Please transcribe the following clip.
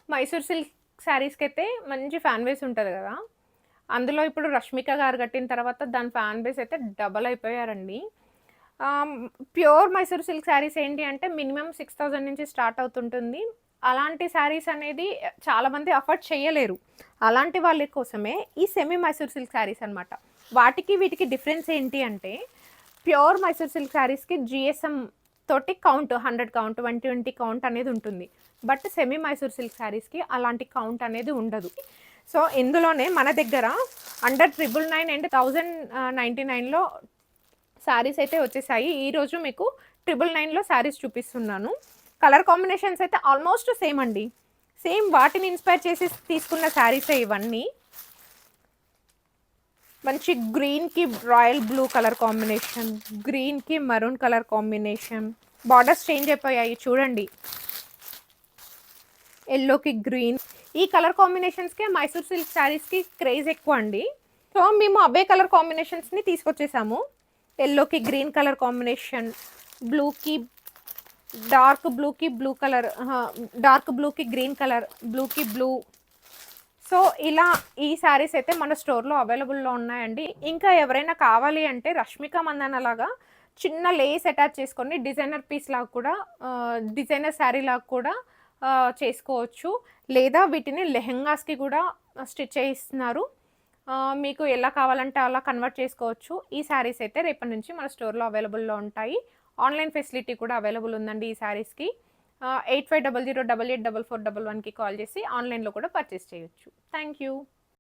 Mysore silk శారీస్‌కి అయితే మంచి ఫ్యాన్ బేస్ ఉంటది గదా! అందులో ఇప్పుడు 'రష్మిక' గారు కట్టిన తర్వాత దాని ఫ్యాన్ బేస్ అయితే డబల్ అయిపోయారండి. ఆహ్, ప్యూర్ మైసూర్ సిల్క్ శారీస్ ఏంటి అంటే మినిమమ్ 6000 నుంచి స్టార్ట్ అవుతుంటుంది. అలాంటి శారీస్ అనేది చాలామంది అఫోర్డ్ చేయలేరు. అలాంటి వాళ్ళ కోసమే ఈ సెమీ మైసూర్ సిల్క్ శారీస్ అన్నమాట. వాటికి వీటికి డిఫరెన్స్ ఏంటి అంటే ప్యూర్ మైసూర్ సిల్క్ శారీస్‌కి జీఎస్ఎం తోటి కౌంట్ 100 కౌంట్, 120 కౌంట్ అనేది ఉంటుంది. బట్ సెమీ మైసూర్ సిల్క్ శారీస్‌కి అలాంటి కౌంట్ అనేది ఉండదు. సో, ఇందులోనే మన దగ్గర అండర్ 999 అండ్ 1099లో శారీస్ అయితే వచ్చేసాయి. ఈరోజు మీకు 999లో శారీస్ చూపిస్తున్నాను. కలర్ కాంబినేషన్స్ అయితే ఆల్మోస్ట్ సేమ్ అండి. సేమ్ వాటిని ఇన్‌స్పైర్ చేసి తీసుకున్న శారీసే ఇవన్నీ. మంచి గ్రీన్‌కి రాయల్ బ్లూ కలర్ కాంబినేషన్, గ్రీన్‌కి maroon colour combination. Borders change అయిపోయాయి చూడండి. యెల్లోకి గ్రీన్. ఈ కలర్ కాంబినేషన్స్‌కే మైసూర్ సిల్క్ శారీస్‌కి క్రేజ్ ఎక్కువ అండి. సో, మేము అవే కలర్ కాంబినేషన్స్‌ని తీసుకొచ్చేసాము. యెల్లోకి గ్రీన్ కలర్ కాంబినేషన్, బ్లూకి డార్క్ బ్లూకి బ్లూ కలర్ డార్క్ బ్లూకి గ్రీన్ కలర్, బ్లూకి బ్లూ. సో, ఇలా ఈ శారీస్ అయితే మన స్టోర్‌లో అవైలబుల్‌లో ఉన్నాయండి. ఇంకా ఎవరైనా కావాలి అంటే 'రష్మిక మందన' లాగా చిన్న లేస్ అటాచ్ చేసుకొని డిజైనర్ పీస్ లాగా కూడా డిజైనర్ శారీ లాగా కూడా చేసుకోవచ్చు. లేదా వీటిని లెహెంగాస్‌కి కూడా స్టిచ్ చేయిస్తున్నారు. మీకు ఎలా కావాలంటే అలా కన్వర్ట్ చేసుకోవచ్చు. ఈ శారీస్ అయితే రేపటి నుంచి మన స్టోర్‌లో అవైలబుల్‌లో ఉంటాయి. ఆన్‌లైన్ ఫెసిలిటీ కూడా అవైలబుల్ ఉందండి ఈ శారీస్‌కి. 8500884411కి కాల్ చేసి ఆన్‌లైన్‌లో కూడా పర్చేస్ చేయొచ్చు. Thank you.